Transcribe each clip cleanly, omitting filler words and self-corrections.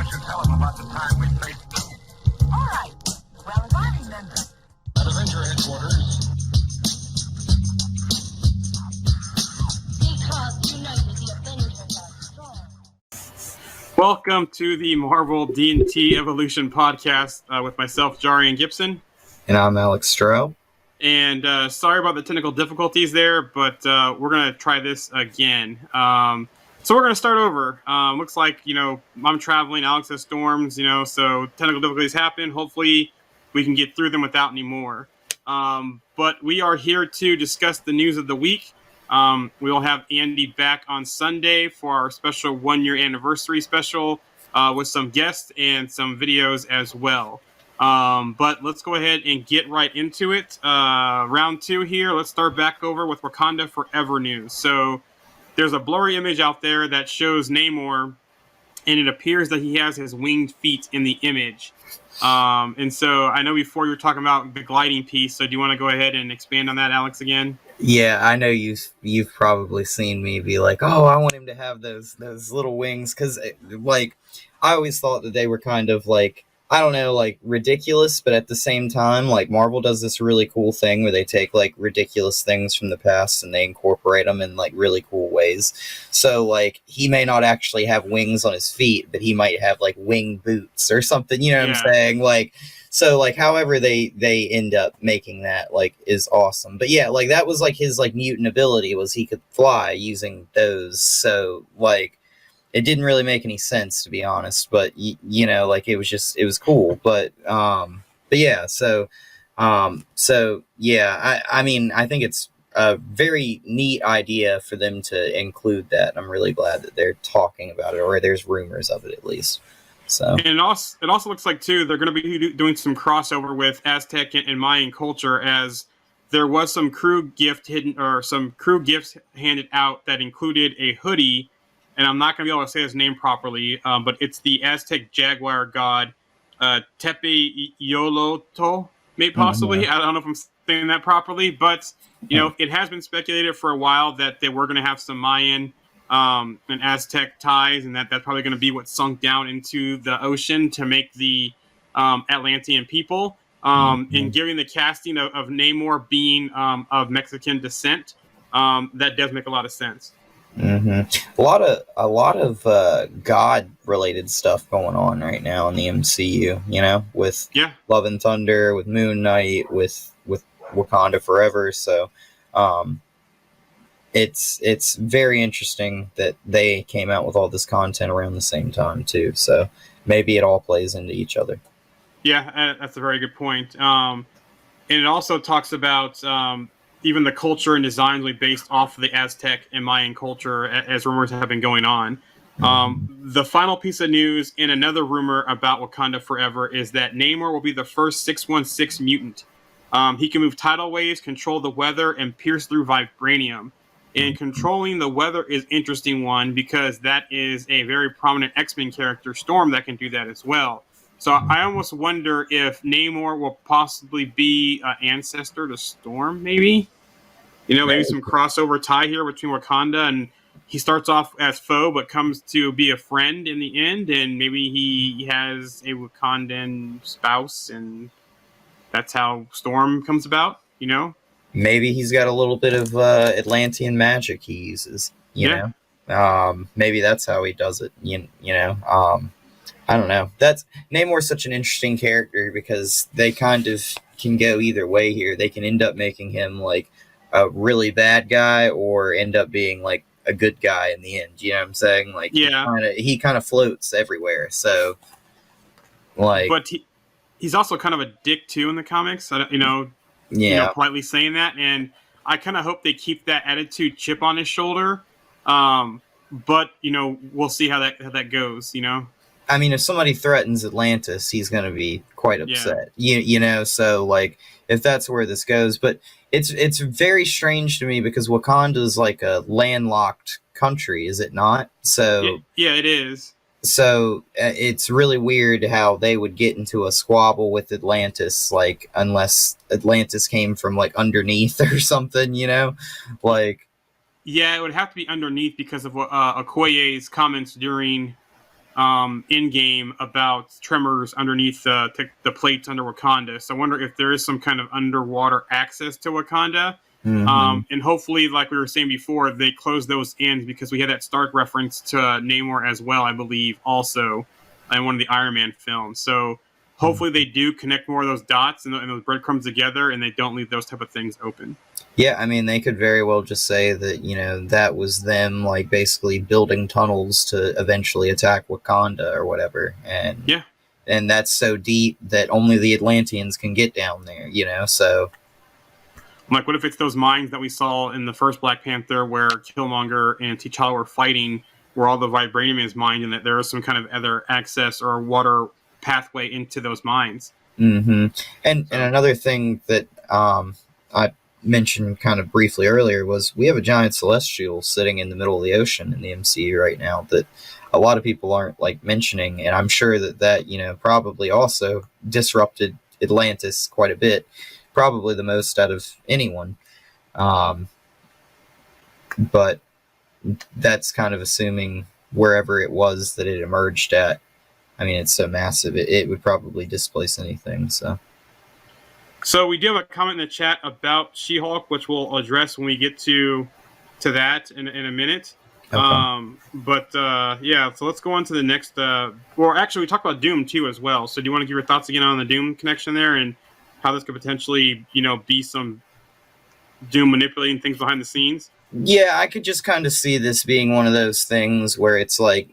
don't you tell him about the time we faced them? All right. Well, as I remember. At Avenger headquarters. Because united, the Avengers are strong. Welcome to the Marvel D&T Evolution podcast with myself, Jarian Gibson. And I'm Alex Stroh. And sorry about the technical difficulties there, but we're going to try this again. So we're going to start over. Looks like, I'm traveling, Alex has storms, so technical difficulties happen. Hopefully we can get through them without any more. But we are here to discuss the news of the week. We will have Andy back on Sunday for our special one-year anniversary special with some guests and some videos as well. But let's go ahead and get right into it. Round two here. Let's start back over with Wakanda Forever news. So there's a blurry image out there that shows Namor, and it appears that he has his winged feet in the image. And so I know before you were talking about the gliding piece, so do you want to go ahead and expand on that, Alex, again? Yeah, I know you've probably seen me be like, oh, I want him to have those little wings, because I always thought that they were kind of I don't know, ridiculous, but at the same time, Marvel does this really cool thing where they take ridiculous things from the past and they incorporate them in really cool ways. So he may not actually have wings on his feet, but he might have wing boots or something, you know what I'm saying? So however they end up making that is awesome. But yeah, that was his mutant ability, was he could fly using those. So it didn't really make any sense, to be honest, but it was cool. But yeah, so yeah, I mean, I think it's a very neat idea for them to include that. I'm really glad that they're talking about it, or there's rumors of it at least. So, and it also looks like too they're going to be doing some crossover with Aztec and Mayan culture, as there was some crew gift hidden, or some crew gifts handed out that included a hoodie. And I'm not going to be able to say his name properly, but it's the Aztec Jaguar god, Tepe Yoloto, maybe possibly. Mm-hmm. I don't know if I'm saying that properly, but, it has been speculated for a while that they were going to have some Mayan and Aztec ties, and that's probably going to be what sunk down into the ocean to make the Atlantean people. And given the casting of Namor being of Mexican descent, that does make a lot of sense. Mm-hmm. A lot of God-related stuff going on right now in the MCU, with Love and Thunder, with Moon Knight, with Wakanda Forever. So it's very interesting that they came out with all this content around the same time too. So maybe it all plays into each other. Yeah, that's a very good point. And it also talks about even the culture and designs will be based off of the Aztec and Mayan culture, as rumors have been going on. The final piece of news and another rumor about Wakanda Forever is that Namor will be the first 616 mutant. He can move tidal waves, control the weather, and pierce through vibranium. And controlling the weather is interesting one, because that is a very prominent X-Men character, Storm, that can do that as well. So I almost wonder if Namor will possibly be an ancestor to Storm, maybe? Maybe some crossover tie here between Wakanda, and he starts off as foe but comes to be a friend in the end, and maybe he has a Wakandan spouse, and that's how Storm comes about, Maybe he's got a little bit of Atlantean magic he uses, you know? Maybe that's how he does it, I don't know. Namor's such an interesting character, because they kind of can go either way here. They can end up making him a really bad guy, or end up being a good guy in the end. You know what I'm saying? He kind of floats everywhere. So but he's also kind of a dick too in the comics. Politely saying that, and I kind of hope they keep that attitude chip on his shoulder. But we'll see how that goes. I mean, if somebody threatens Atlantis, he's going to be quite upset. Yeah. So if that's where this goes, but it's very strange to me, because Wakanda is a landlocked country, is it not? So yeah, it is. So it's really weird how they would get into a squabble with Atlantis, unless Atlantis came from underneath or something, Yeah, it would have to be underneath, because of Okoye's comments during in game about tremors underneath the plates under Wakanda. So I wonder if there is some kind of underwater access to Wakanda. And hopefully, like we were saying before, they close those ends because we had that Stark reference to Namor as well, I believe, also in one of the Iron Man films. So hopefully they do connect more of those dots and those breadcrumbs together, and they don't leave those type of things open. Yeah, I mean, they could very well just say that, that was them, like, basically building tunnels to eventually attack Wakanda or whatever. And yeah. And that's so deep that only the Atlanteans can get down there, so... Like, what if it's those mines that we saw in the first Black Panther where Killmonger and T'Challa were fighting, where all the vibranium is mined, and that there is some kind of other access or water pathway into those mines? And another thing that I mentioned kind of briefly earlier was we have a giant celestial sitting in the middle of the ocean in the MCU right now that a lot of people aren't, like, mentioning, and I'm sure that probably also disrupted Atlantis quite a bit. Probably the most out of anyone. But that's kind of assuming wherever it was that it emerged at. I mean, it's so massive, it would probably displace anything, so... So we do have a comment in the chat about She-Hulk, which we'll address when we get to that in a minute. Okay. Yeah, so let's go on to the next... Well, actually, we talked about Doom, too, as well. So do you want to give your thoughts again on the Doom connection there, and how this could potentially, be some Doom manipulating things behind the scenes? Yeah, I could just kind of see this being one of those things where it's like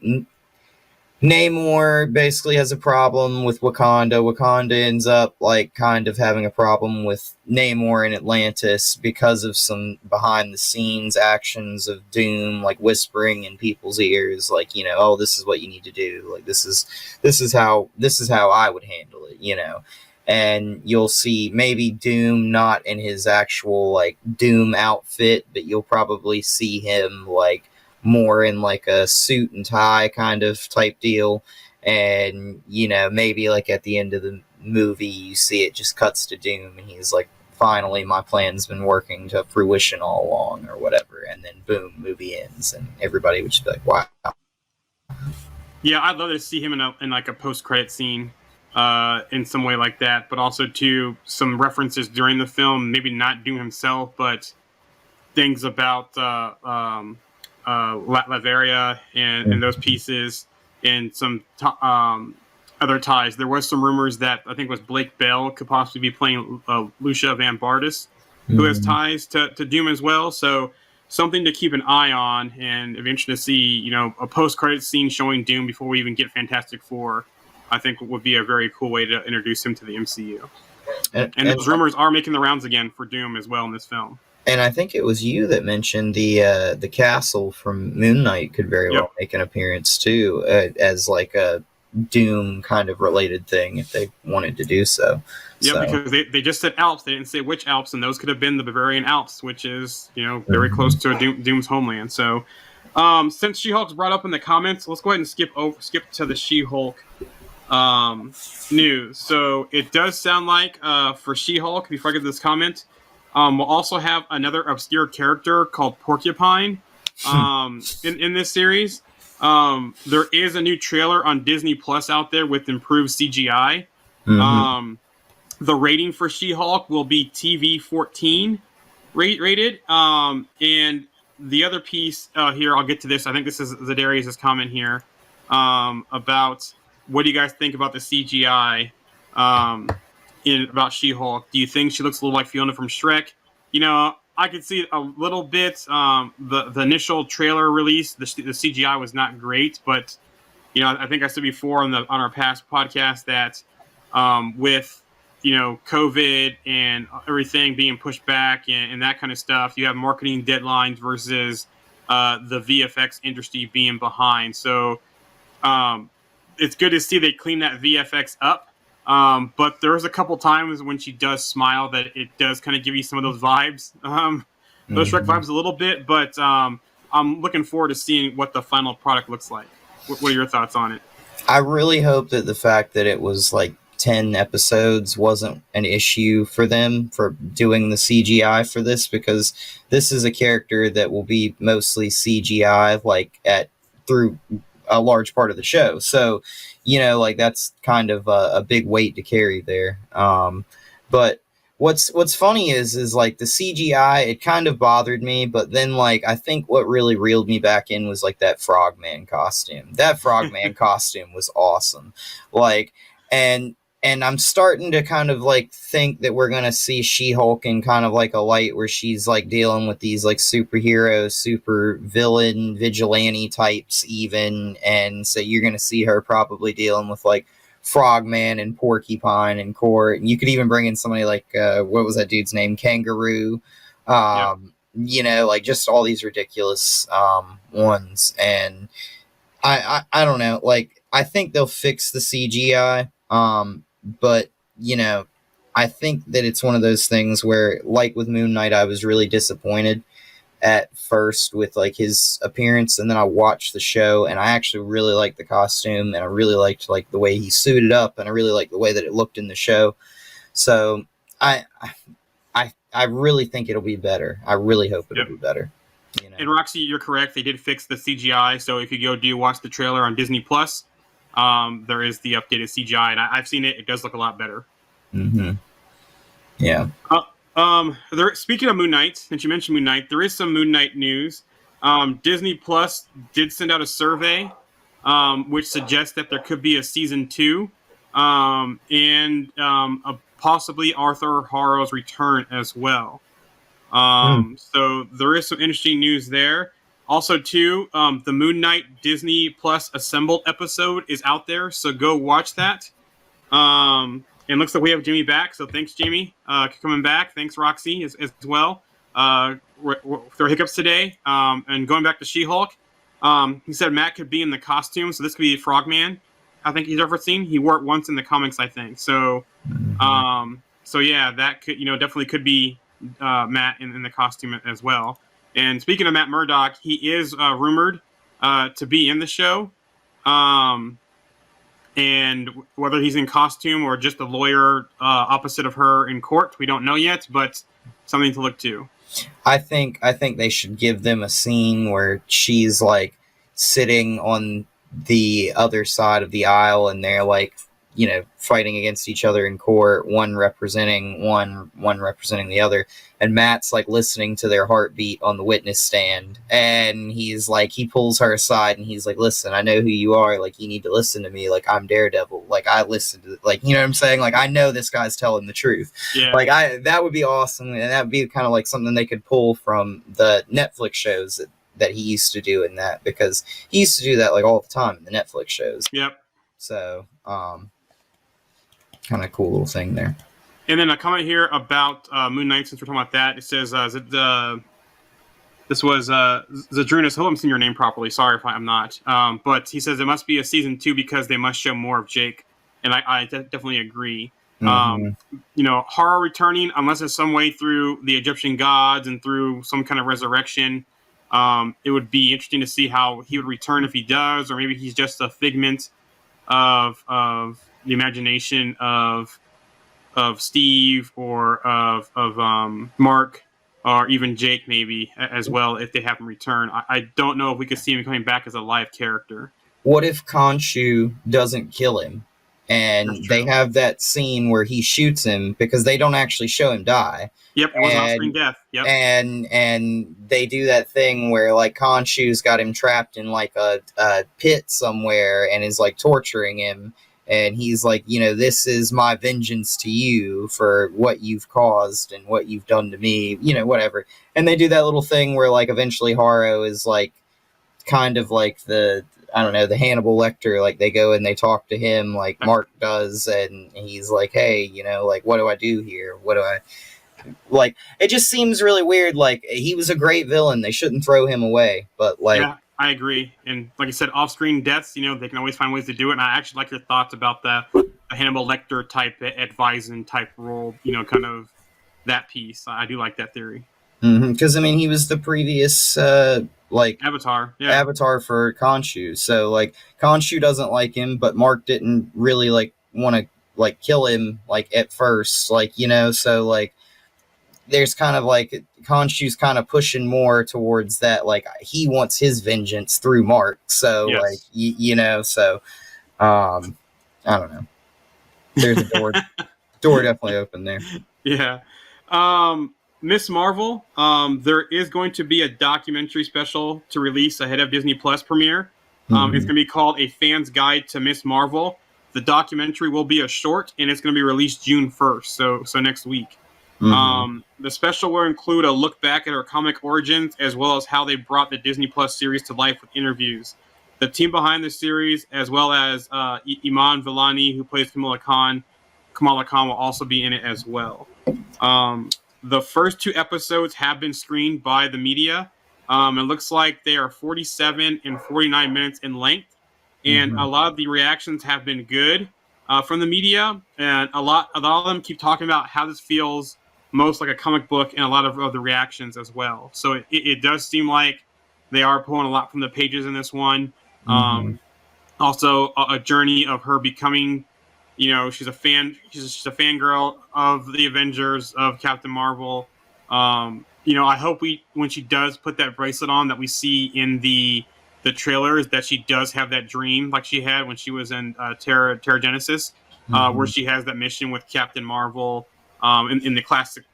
Namor basically has a problem with Wakanda. Wakanda ends up, like, kind of having a problem with Namor and Atlantis because of some behind-the-scenes actions of Doom, like whispering in people's ears, like, oh, this is what you need to do. Like, this is how I would handle it, And you'll see maybe Doom not in his actual, like, Doom outfit, but you'll probably see him, like, more in, like, a suit and tie kind of type deal. And, maybe, like, at the end of the movie, you see it just cuts to Doom, and he's like, finally, my plan's been working to fruition all along, or whatever. And then, boom, movie ends, and everybody would just be like, wow. Yeah, I'd love to see him in like, a post-credit scene. In some way like that, but also to some references during the film, maybe not Doom himself, but things about Latveria and those pieces, and some other ties. There was some rumors that I think it was Blake Bell could possibly be playing Lucia Van Bardis, who has ties to Doom as well. So something to keep an eye on, and it'd be interesting to see, a post-credit scene showing Doom before we even get Fantastic Four. I think would be a very cool way to introduce him to the MCU. And those rumors are making the rounds again for Doom as well in this film. And I think it was you that mentioned the castle from Moon Knight could very well make an appearance too, as like a Doom kind of related thing if they wanted to do so. Yeah, because they just said Alps. They didn't say which Alps, and those could have been the Bavarian Alps, which is, very close to Doom's homeland. So since She-Hulk's brought up in the comments, let's go ahead and skip to the She-Hulk news. So it does sound like for She-Hulk, before I get to this comment, we'll also have another obscure character called Porcupine in this series. There is a new trailer on Disney Plus out there with improved CGI. The rating for She-Hulk will be TV 14 rated. And the other piece here, I'll get to this. I think this is Zadarius' comment here about what do you guys think about the CGI about She-Hulk? Do you think she looks a little like Fiona from Shrek? I could see it a little bit. The initial trailer release, the CGI was not great, but I think I said before on our past podcast that with COVID and everything being pushed back and that kind of stuff, you have marketing deadlines versus the VFX industry being behind. So it's good to see they clean that VFX up. But there's a couple times when she does smile that it does kind of give you some of those vibes, those Shrek vibes a little bit. But I'm looking forward to seeing what the final product looks like. What are your thoughts on it? I really hope that the fact that it was like 10 episodes wasn't an issue for them for doing the CGI for this, because this is a character that will be mostly CGI, like through a large part of the show. So, like that's kind of a big weight to carry there. But what's funny is like the CGI, it kind of bothered me, but then like I think what really reeled me back in was like that Frogman costume. That Frogman costume was awesome. Like, and I'm starting to kind of like think that we're gonna see She-Hulk in kind of like a light where she's like dealing with these like superhero, super villain, vigilante types even, and so you're gonna see her probably dealing with like Frogman and Porcupine and Court. And you could even bring in somebody like what was that dude's name? Kangaroo. Like just all these ridiculous ones. And I don't know. Like I think they'll fix the CGI. But I think that it's one of those things where, like with Moon Knight, I was really disappointed at first with like his appearance, and then I watched the show and I actually really liked the costume, and I really liked like the way he suited up, and I really liked the way that it looked in the show. So I really think it'll be better. I really hope it'll be better. And Roxy, you're correct. They did fix the CGI. So if you watch the trailer on Disney Plus, there is the updated CGI, and I've seen it. It does look a lot better. Mm-hmm. Yeah. Speaking of Moon Knight, since you mentioned Moon Knight, there is some Moon Knight news. Disney Plus did send out a survey, which suggests that there could be a season 2, and possibly Arthur Harrow's return as well. So there is some interesting news there. Also, too, the Moon Knight Disney Plus Assembled episode is out there, so go watch that. And looks like we have Jimmy back, so thanks, Jimmy, for coming back. Thanks, Roxy, as well. There are hiccups today. And going back to She-Hulk, he said Matt could be in the costume, so this could be Frogman. I think he's referencing. He wore it once in the comics, I think. So, yeah, that could, definitely could be Matt in the costume as well. And speaking of Matt Murdock, he is rumored to be in the show. And whether he's in costume or just a lawyer opposite of her in court, we don't know yet, but something to look to. I think they should give them a scene where she's like sitting on the other side of the aisle, and they're like, fighting against each other in court, one representing the other, and Matt's like listening to their heartbeat on the witness stand, and he's like, he pulls her aside and he's like, listen, I know who you are, like you need to listen to me, like I'm Daredevil, like I listened to, like, you know what I'm saying, like I know this guy's telling the truth. Like that would be awesome, and that would be kind of like something they could pull from the Netflix shows that he used to do in that, because he used to do that like all the time in the Netflix shows. So kind of cool little thing there. And then a comment here about Moon Knight, since we're talking about that. It says, this was Zadrunas. I hope I'm saying your name properly. Sorry if I'm not. But he says it must be a season 2 because they must show more of Jake. And I definitely agree. Horror returning, unless it's some way through the Egyptian gods and through some kind of resurrection. It would be interesting to see how he would return if he does, or maybe he's just a figment of the imagination of Steve or of Mark, or even Jake maybe as well, if they have him return. I don't know if we could see him coming back as a live character. What if Khonshu doesn't kill him, and they have that scene where he shoots him, because they don't actually show him die. Yep, it was on-screen death. Yep. And they do that thing where like Khonshu's got him trapped in like a pit somewhere and is like torturing him. And he's like, this is my vengeance to you for what you've caused and what you've done to me, whatever. And they do that little thing where, like, eventually Harrow is, like, kind of like the Hannibal Lecter. Like, they go and they talk to him like Mark does, and he's like, hey, like, what do I do here? What do I... Like, it just seems really weird. Like, he was a great villain. They shouldn't throw him away. But, like... Yeah. I agree. And like I said, off-screen deaths, they can always find ways to do it. And I actually like your thoughts about the Hannibal Lecter type advising type role, kind of that piece. I do like that theory. Because, he was the previous, Avatar. Yeah. Avatar for Khonshu. So, like, Khonshu doesn't like him, but Mark didn't really, like, want to, like, kill him, like, at first. Like, so, like, there's kind of like Khonshu's kind of pushing more towards that, like he wants his vengeance through Mark. So Yes. like you know, so I don't know. There's a door definitely open there. Yeah. Miss Marvel, there is going to be a documentary special to release ahead of Disney Plus premiere. It's going to be called A Fan's Guide to Miss Marvel. The documentary will be a short, and it's going to be released June 1st, so next week. The special will include a look back at her comic origins, as well as how they brought the Disney Plus series to life with interviews. The team behind the series, as well as Iman Vellani, who plays Kamala Khan will also be in it as well. The first 2 episodes have been screened by the media. It looks like they are 47 and 49 minutes in length, and a lot of the reactions have been good from the media, and a lot of them keep talking about how this feels most like a comic book, and a lot of other reactions as well. So it does seem like they are pulling a lot from the pages in this one. Also, a journey of her becoming, she's a she's a fangirl of the Avengers, of Captain Marvel. I hope when she does put that bracelet on, that we see in the trailers that she does have that dream like she had when she was in Terra Genesis, where she has that mission with Captain Marvel in the classic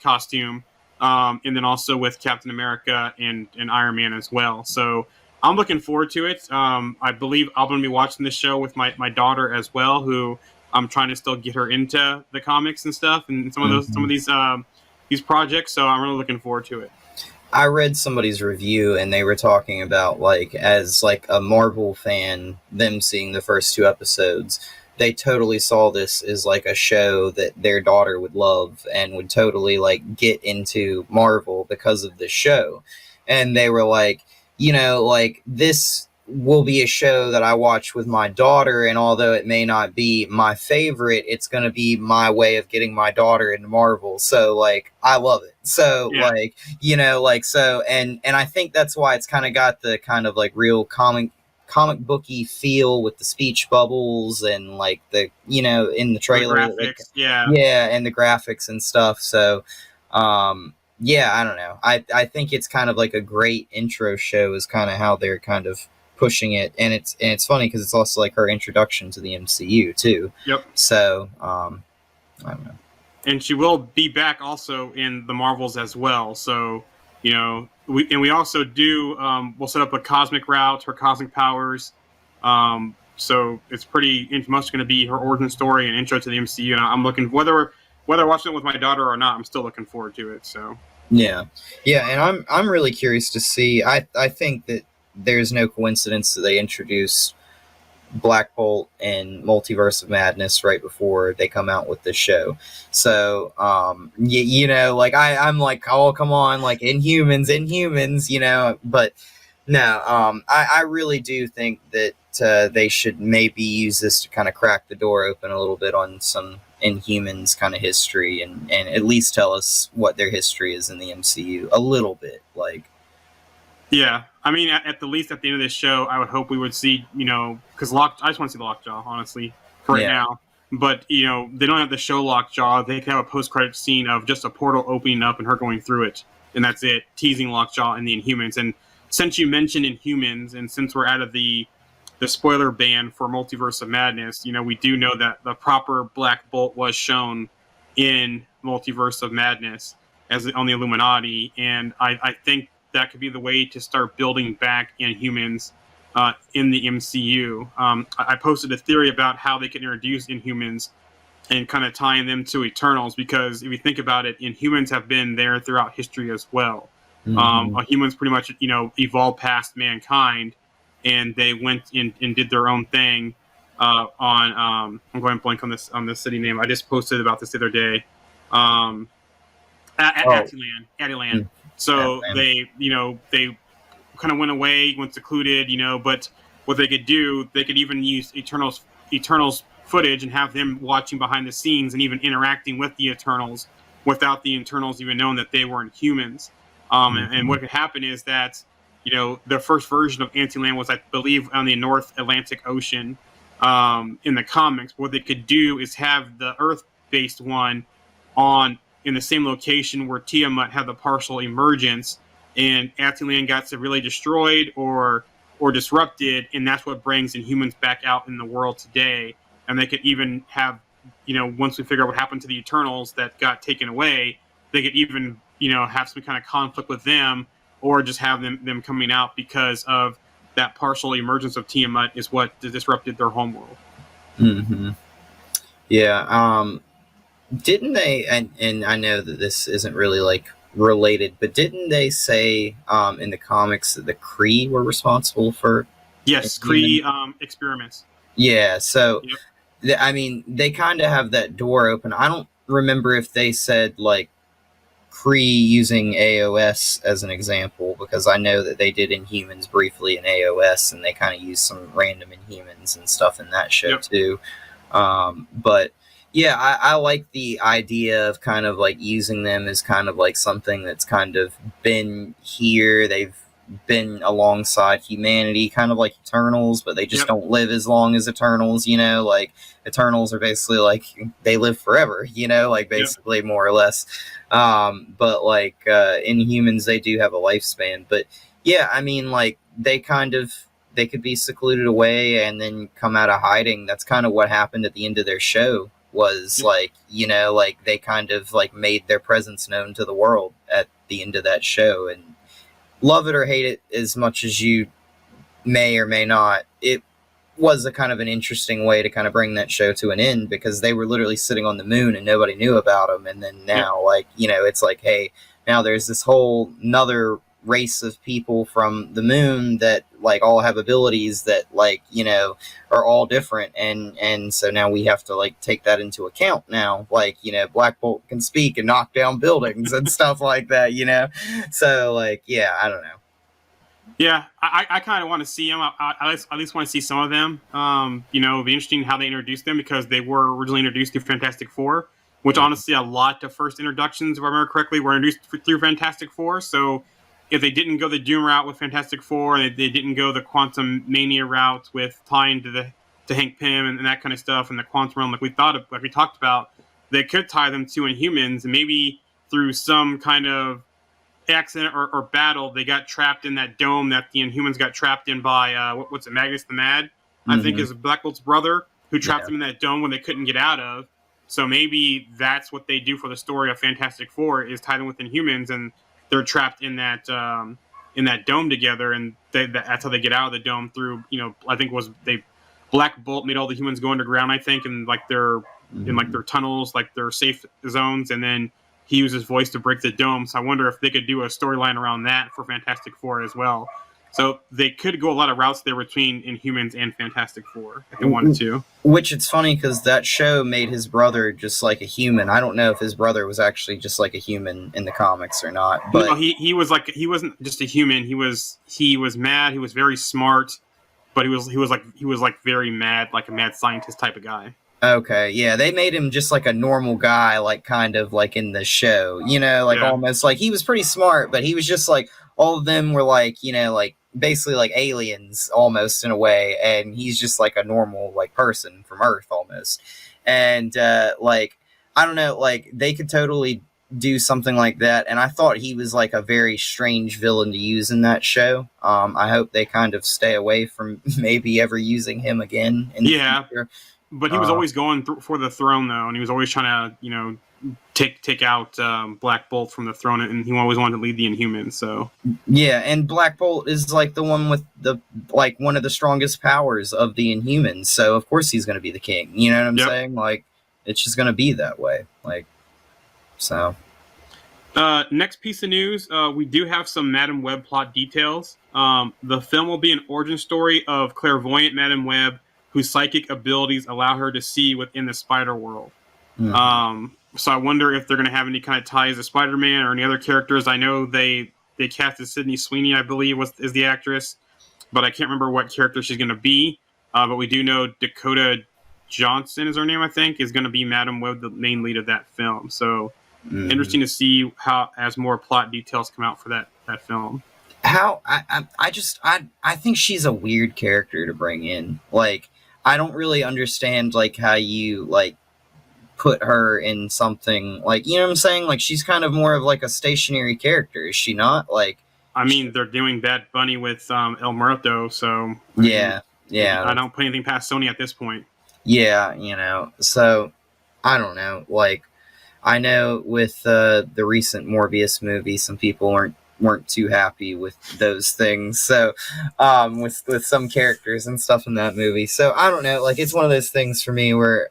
costume, and then also with Captain America and Iron Man as well. So I'm looking forward to it. I believe I'm going to be watching this show with my daughter as well, who I'm trying to still get her into the comics and stuff, and some of these projects. So I'm really looking forward to it. I read somebody's review, and they were talking about, like, as like a Marvel fan, them seeing the first 2 episodes, they totally saw this as like a show that their daughter would love and would totally like get into Marvel because of the show. And they were like, like, this will be a show that I watch with my daughter, and although it may not be my favorite, it's going to be my way of getting my daughter into Marvel. So like, I love it. So so, and I think that's why it's kind of got the kind of like real comic booky feel with the speech bubbles and like the, in the trailer, the graphics, and the graphics and stuff. So I don't know. I think it's kind of like a great intro show is kind of how they're kind of pushing it, and it's funny because it's also like her introduction to the MCU too. Yep. So I don't know. And she will be back also in the Marvels as well. So we also do we'll set up a cosmic route, her cosmic powers. So it's pretty much going to be her origin story and intro to the MCU. And I'm looking whether watching it with my daughter or not, I'm still looking forward to it. So yeah, and I'm really curious to see. I think that there's no coincidence that they introduce Black Bolt and Multiverse of Madness right before they come out with this show. So like I'm like, oh come on, like Inhumans, but no, I really do think that they should maybe use this to kind of crack the door open a little bit on some Inhumans kind of history, and at least tell us what their history is in the MCU a little bit, like. Yeah, I mean, at the least at the end of this show, I would hope we would see, because I just want to see the Lockjaw, honestly, for right now. But, they don't have to show Lockjaw. They can have a post-credit scene of just a portal opening up and her going through it. And that's it, teasing Lockjaw and the Inhumans. And since you mentioned Inhumans, and since we're out of the spoiler ban for Multiverse of Madness, we do know that the proper Black Bolt was shown in Multiverse of Madness on the Illuminati. And I think that could be the way to start building back Inhumans in the MCU. I posted a theory about how they could introduce Inhumans and kind of tying them to Eternals, because if you think about it, Inhumans have been there throughout history as well. Humans pretty much, evolved past mankind, and they went and did their own thing on. I'm going blank on this city name. I just posted about this the other day. Attilan. So they kind of went away, went secluded, but what they could do, they could even use Eternals footage and have them watching behind the scenes and even interacting with the Eternals without the Eternals even knowing that they weren't humans. And what could happen is that, the first version of Anti-Land was, I believe, on the North Atlantic Ocean in the comics. What they could do is have the Earth-based one on in the same location where Tiamat had the partial emergence, and Attilan got severely destroyed or disrupted, and that's what brings Inhumans back out in the world today. And they could even have, once we figure out what happened to the Eternals that got taken away, they could even, have some kind of conflict with them, or just have them coming out because of that partial emergence of Tiamat is what disrupted their homeworld. Mm-hmm. Yeah. Didn't they? And I know that this isn't really like related, but didn't they say in the comics that the Kree were responsible for? Yes, Kree experiments. Yeah. So, Yep. I mean, they kind of have that door open. I don't remember if they said like Kree using AOS as an example, because I know that they did Inhumans briefly in AOS, and they kind of used some random Inhumans and stuff in that show too. But yeah, I like the idea of kind of like using them as kind of like something that's kind of been here. They've been alongside humanity, kind of like Eternals, but they just don't live as long as Eternals, like Eternals are basically like they live forever, like basically more or less. But like Inhumans, they do have a lifespan. But yeah, I mean, like they could be secluded away and then come out of hiding. That's kind of what happened at the end of their show, was like, like they kind of like made their presence known to the world at the end of that show. And love it or hate it as much as you may or may not, it was a kind of an interesting way to kind of bring that show to an end, because they were literally sitting on the moon and nobody knew about them. And then now, like, it's like, hey, now there's this whole another race of people from the moon that like all have abilities that like are all different, and so now we have to like take that into account now, like Black Bolt can speak and knock down buildings and stuff like that, so like yeah, I don't know. Yeah, I kind of want to see them. I at least want to see some of them. It'd be interesting how they introduced them, because they were originally introduced through Fantastic Four, which honestly a lot of first introductions, if I remember correctly, were introduced through Fantastic Four. So if they didn't go the Doom route with Fantastic Four, and they didn't go the Quantum Mania route with tying to Hank Pym and that kind of stuff, and the Quantum Realm, like we talked about, they could tie them to Inhumans, and maybe through some kind of accident or battle, they got trapped in that dome that the Inhumans got trapped in by what's it, Magnus the Mad, I think is Black Bolt's brother, who trapped them in that dome when they couldn't get out of. So maybe that's what they do for the story of Fantastic Four, is tie them with Inhumans, and they're trapped in that dome together, and that's how they get out of the dome through, I think Black Bolt made all the humans go underground, I think, and like they're in like their tunnels, like their safe zones, and then he used his voice to break the dome. So I wonder if they could do a storyline around that for Fantastic Four as well. So they could go a lot of routes there between Inhumans and Fantastic Four if they wanted to. Which it's funny, because that show made his brother just like a human. I don't know if his brother was actually just like a human in the comics or not. But no, he wasn't just a human. He was mad. He was very smart, but he was very mad, like a mad scientist type of guy. Okay, yeah, they made him just like a normal guy, like kind of like in the show, almost like he was pretty smart, but he was just like, all of them were like, like basically like aliens almost in a way, and he's just like a normal like person from Earth almost. And like, I don't know, like they could totally do something like that, and I thought he was like a very strange villain to use in that show. I hope they kind of stay away from maybe ever using him again in the future. But he was always going for the throne, though, and he was always trying to, take out Black Bolt from the throne, and he always wanted to lead the Inhumans. So yeah, and Black Bolt is like the one with the like one of the strongest powers of the Inhumans. So of course he's going to be the king. You know what I'm saying? Like it's just going to be that way. Like so. Next piece of news, we do have some Madam Web plot details. The film will be an origin story of clairvoyant Madam Web, whose psychic abilities allow her to see within the spider world. So I wonder if they're going to have any kind of ties to Spider-Man or any other characters. I know they casted Sydney Sweeney, I believe, is the actress, but I can't remember what character she's going to be. But we do know Dakota Johnson is her name, I think, is going to be Madam Web, the main lead of that film. So interesting to see how, as more plot details come out for that film. How I think she's a weird character to bring in. Like, I don't really understand like how you like put her in something like, you know what I'm saying? Like, she's kind of more of like a stationary character, is she not? Like, I mean, they're doing Bad Bunny with El Muerto, so yeah, I don't put anything past Sony at this point. yeah, so I don't know. Like, I know with the recent Morbius movie, some people weren't too happy with those things. So, with some characters and stuff in that movie. So I don't know. Like, it's one of those things for me where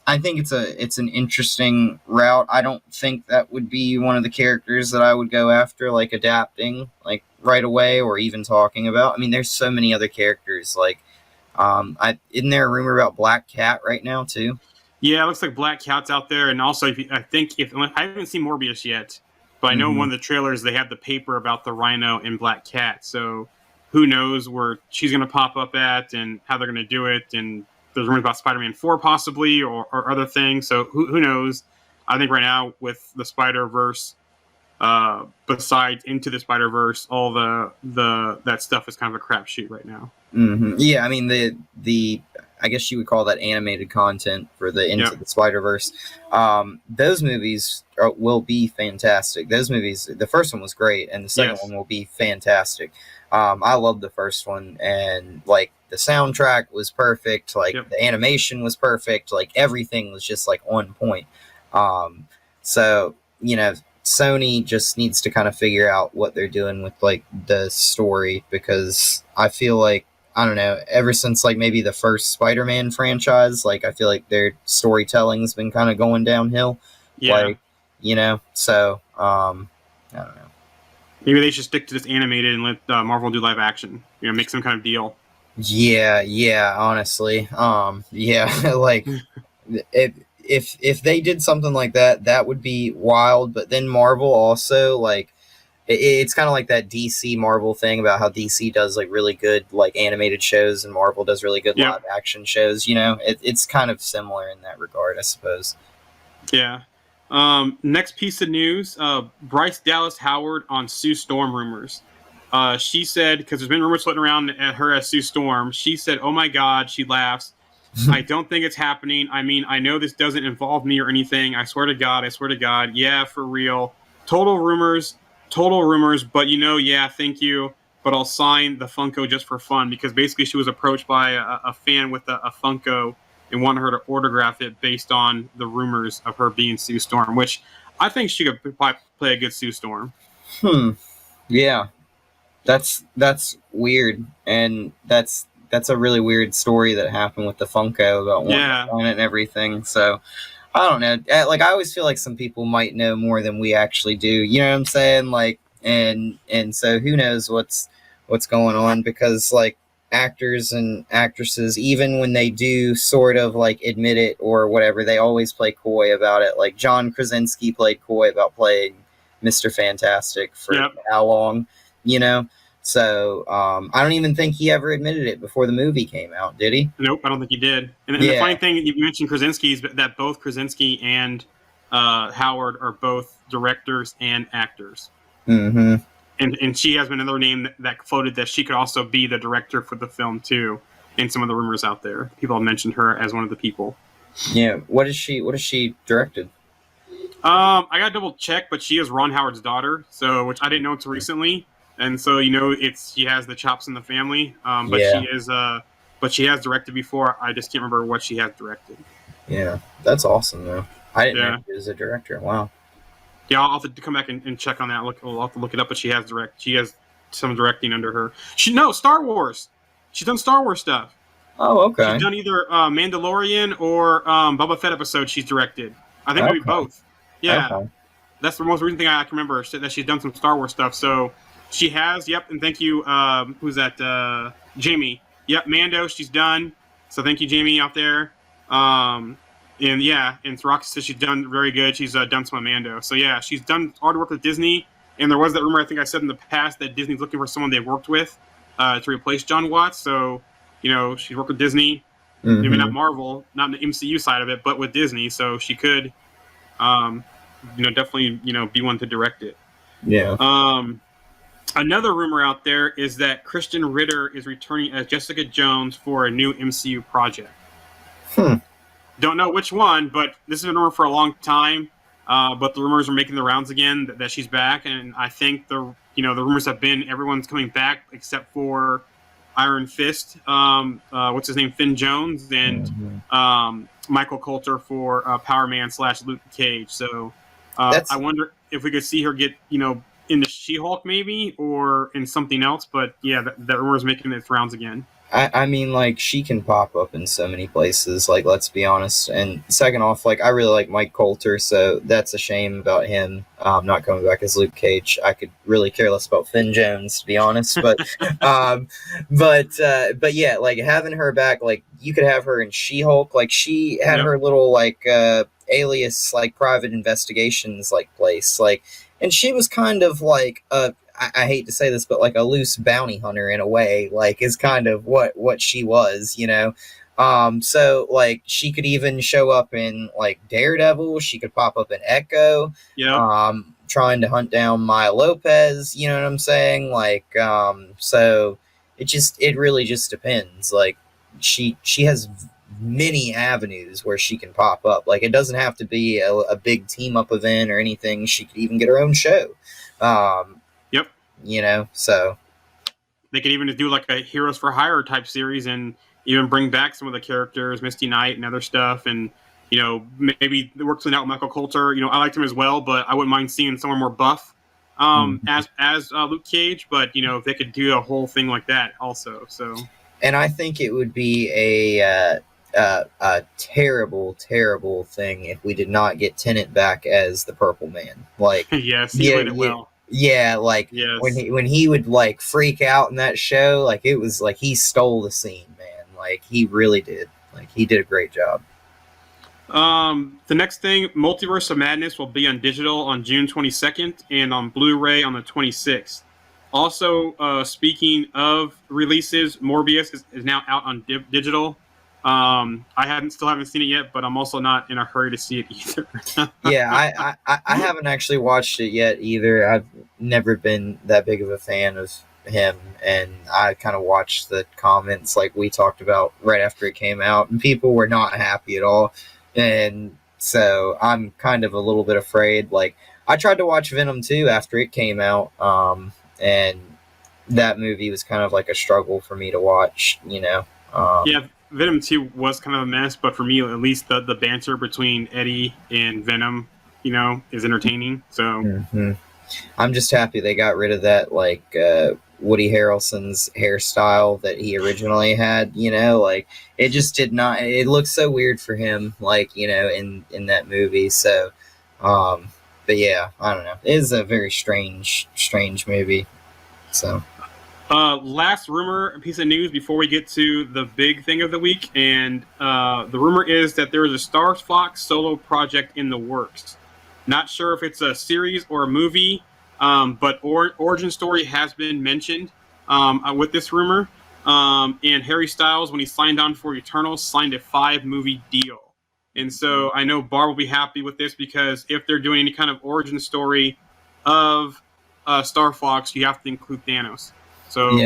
I think it's an interesting route. I don't think that would be one of the characters that I would go after, like adapting like right away or even talking about. I mean, there's so many other characters. Like, isn't there a rumor about Black Cat right now too? Yeah, it looks like Black Cat's out there, and also I haven't seen Morbius yet, but I know in one of the trailers they have the paper about the Rhino and Black Cat. So who knows where she's going to pop up at and how they're going to do it? And there's rumors about Spider-Man 4 possibly or other things. So who knows? I think right now with the Spider-Verse, besides Into the Spider-Verse, all the that stuff is kind of a crapshoot right now. Mm-hmm. Yeah, I mean the I guess you would call that animated content for the Into the Spider-Verse. Those movies will be fantastic. Those movies, the first one was great, and the second one will be fantastic. I love the first one, and like the soundtrack was perfect. Like the animation was perfect. Like everything was just like on point. So Sony just needs to kind of figure out what they're doing with like the story, because I feel like, I don't know, ever since like maybe the first Spider-Man franchise, like I feel like their storytelling's been kind of going downhill. Yeah. Like, so I don't know. Maybe they should stick to this animated and let Marvel do live action. Make some kind of deal. Yeah, honestly. Yeah, like if they did something like that, that would be wild. But then Marvel also, like, it's kind of like that DC Marvel thing about how DC does like really good like animated shows and Marvel does really good live action shows. It's kind of similar in that regard, I suppose. Yeah. Next piece of news: Bryce Dallas Howard on Sue Storm rumors. She said, because there's been rumors floating around at her as Sue Storm. She said, "Oh my God," she laughs. "I don't think it's happening. I mean, I know this doesn't involve me or anything. I swear to God. Yeah, for real. Total rumors. But yeah, thank you. But I'll sign the Funko just for fun," because basically she was approached by a fan with a Funko and wanted her to autograph it based on the rumors of her being Sue Storm, which I think she could play a good Sue Storm. Yeah. That's weird, and that's a really weird story that happened with the Funko about wanting to sign it and everything. So I don't know. Like, I always feel like some people might know more than we actually do. You know what I'm saying? Like, and so who knows what's going on, because like actors and actresses, even when they do sort of like admit it or whatever, they always play coy about it. Like John Krasinski played coy about playing Mr. Fantastic for how long, So I don't even think he ever admitted it before the movie came out, did he? Nope, I don't think he did. And the funny thing, you mentioned Krasinski, is that both Krasinski and Howard are both directors and actors. Mm-hmm. And she has been another name that floated that she could also be the director for the film too. In some of the rumors out there, people have mentioned her as one of the people. Yeah, what is she directed? I got to double check, but she is Ron Howard's daughter, so which I didn't know until recently. And so she has the chops in the family. But she has directed before. I just can't remember what she has directed. Yeah, that's awesome though. I didn't know she was a director. Wow. Yeah, I'll have to come back and check on that. I'll have to look it up, but she has some directing under her. Star Wars. She's done Star Wars stuff. Oh, okay. She's done either Mandalorian or Boba Fett episode. She's directed. I think maybe both. Yeah, that's the most recent thing I can remember, that she's done some Star Wars stuff. So she has. Yep, and thank you. Who's that? Jamie. Yep, Mando. She's done. So thank you, Jamie, out there. And Roxy says she's done very good. She's done some Mando. So yeah, she's done hard work with Disney. And there was that rumor, I think I said in the past, that Disney's looking for someone they've worked with to replace John Watts. So she's worked with Disney, maybe not Marvel, not in the MCU side of it, but with Disney. So she could, definitely, be one to direct it. Yeah. Another rumor out there is that Christian Ritter is returning as Jessica Jones for a new MCU project. Don't know which one, but this has been a rumor for a long time. But the rumors are making the rounds again that she's back, and I think the rumors have been everyone's coming back except for Iron Fist. What's his name? Finn Jones and Michael Coulter for Power Man / Luke Cage. So That's I wonder if we could see her get into She-Hulk maybe or in something else. But yeah, that rumor is making its rounds again. I mean, like, she can pop up in so many places, like, let's be honest. And second off, like, I really like Mike Coulter, so that's a shame about him not coming back as Luke Cage. I could really care less about Finn Jones, to be honest. But, but yeah, like, having her back, like, you could have her in She-Hulk. Like, she had her little, like, alias, like, private investigations, like, place. Like, and she was kind of like I hate to say this, but like a loose bounty hunter in a way, like is kind of what she was, you know. So like she could even show up in like Daredevil. She could pop up in Echo. Trying to hunt down Maya Lopez. You know what I'm saying? Like, so it really just depends. Like she has many avenues where she can pop up. Like it doesn't have to be a big team up event or anything. She could even get her own show. You know, so they could even do like a Heroes for Hire type series and even bring back some of the characters, Misty Knight and other stuff, and maybe work something out with Michael Coulter. I liked him as well, but I wouldn't mind seeing someone more buff as Luke Cage. But if they could do a whole thing like that also, so. And I think it would be a terrible, terrible thing if we did not get Tennant back as the Purple Man. Like, yes, he played it well. Yeah, like when he would like freak out in that show, like it was like he stole the scene, man. Like he really did. Like he did a great job. The next thing, Multiverse of Madness will be on digital on June 22nd and on Blu-ray on the 26th. Also, speaking of releases, Morbius is now out on digital. I still haven't seen it yet, but I'm also not in a hurry to see it either. Yeah, I haven't actually watched it yet either. I've never been that big of a fan of him, and I kind of watched the comments like we talked about right after it came out, and people were not happy at all. And so I'm kind of a little bit afraid. Like I tried to watch Venom 2 after it came out, and that movie was kind of like a struggle for me to watch, Yeah, Venom 2 was kind of a mess, but for me, at least the banter between Eddie and Venom, is entertaining. So I'm just happy they got rid of that, like, Woody Harrelson's hairstyle that he originally had, like, it just did not, it looked so weird for him, like, in that movie. So, but yeah, I don't know. It is a very strange movie. So. Last rumor, piece of news before we get to the big thing of the week, and the rumor is that there is a Starfox solo project in the works. Not sure if it's a series or a movie, but origin story has been mentioned with this rumor. And Harry Styles, when he signed on for Eternals, signed a 5-movie deal. And so I know Barb will be happy with this because if they're doing any kind of origin story of Starfox, you have to include Thanos. So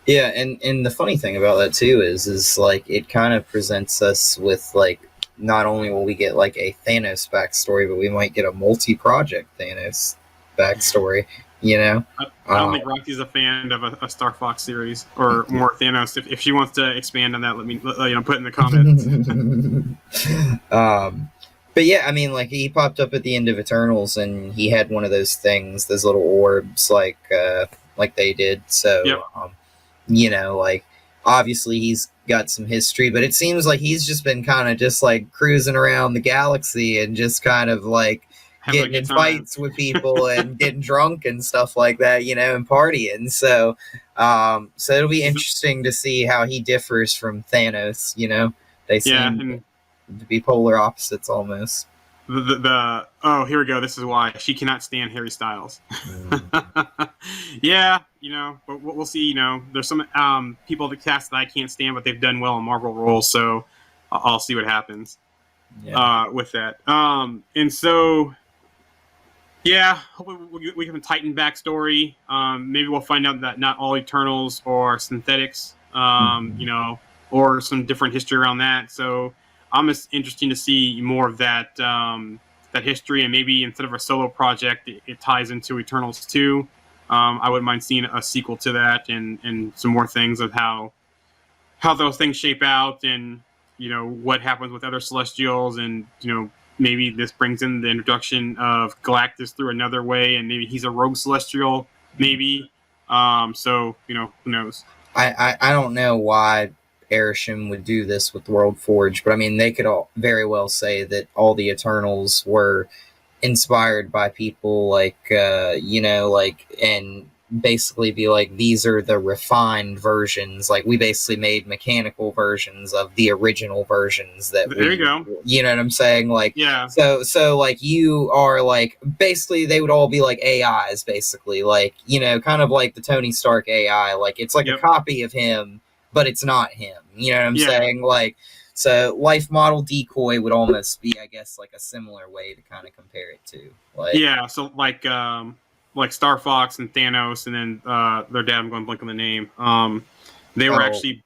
yeah, and the funny thing about that too is like it kind of presents us with like not only will we get like a Thanos backstory, but we might get a multi-project Thanos backstory. I don't think Rocky's a fan of a Star Fox series or more Thanos. If she wants to expand on that, let me put in the comments. But yeah, I mean, like he popped up at the end of Eternals, and he had one of those things, those little orbs, like they did. So, like obviously he's got some history, but it seems like he's just been kind of just like cruising around the galaxy and just kind of like getting in fights with people and getting drunk and stuff like that, and partying. So, so it'll be interesting to see how he differs from Thanos. They seem to be polar opposites almost. Oh, here we go. This is why she cannot stand Harry Styles. Yeah, but we'll see. There's some people that cast that I can't stand, but they've done well in Marvel roles, so I'll see what happens with that. And so, yeah, hopefully we have a Titan backstory. Maybe we'll find out that not all Eternals are synthetics, or some different history around that. So I'm just interested to see more of that history, and maybe instead of a solo project, it ties into Eternals 2. I wouldn't mind seeing a sequel to that, and some more things of how those things shape out, and what happens with other Celestials, and maybe this brings in the introduction of Galactus through another way, and maybe he's a rogue Celestial, maybe. So who knows? I don't know why Arishem would do this with World Forge, but I mean, they could all very well say that all the Eternals were inspired by people like, and basically be like, these are the refined versions. Like, we basically made mechanical versions of the original versions that There you go. You know what I'm saying? Like, Yeah. So like, you are like, basically they would all be like AIs, basically, like, kind of like the Tony Stark AI. Like, it's like a copy of him, but it's not him. You know what I'm saying? Like, so life model decoy would almost be, I guess, like a similar way to kind of compare it to. Like, so like Starfox and Thanos, and then their dad, I'm going blank on the name. They were actually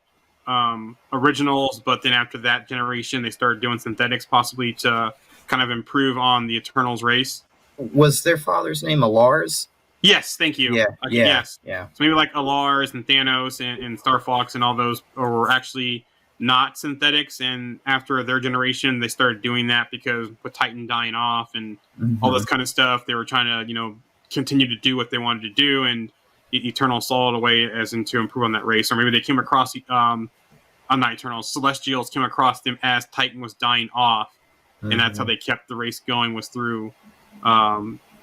originals, but then after that generation, they started doing synthetics, possibly to kind of improve on the Eternals race. Was their father's name Alars? Yes, thank you. Yeah. Yes. Yeah. So maybe like Alars and Thanos and Starfox and all those were actually not synthetics, and after their generation, they started doing that because with Titan dying off and all this kind of stuff, they were trying to continue to do what they wanted to do, and Eternal saw it away as in to improve on that race. Or maybe they came across not Eternals, Celestials came across them as Titan was dying off, and that's how they kept the race going, was through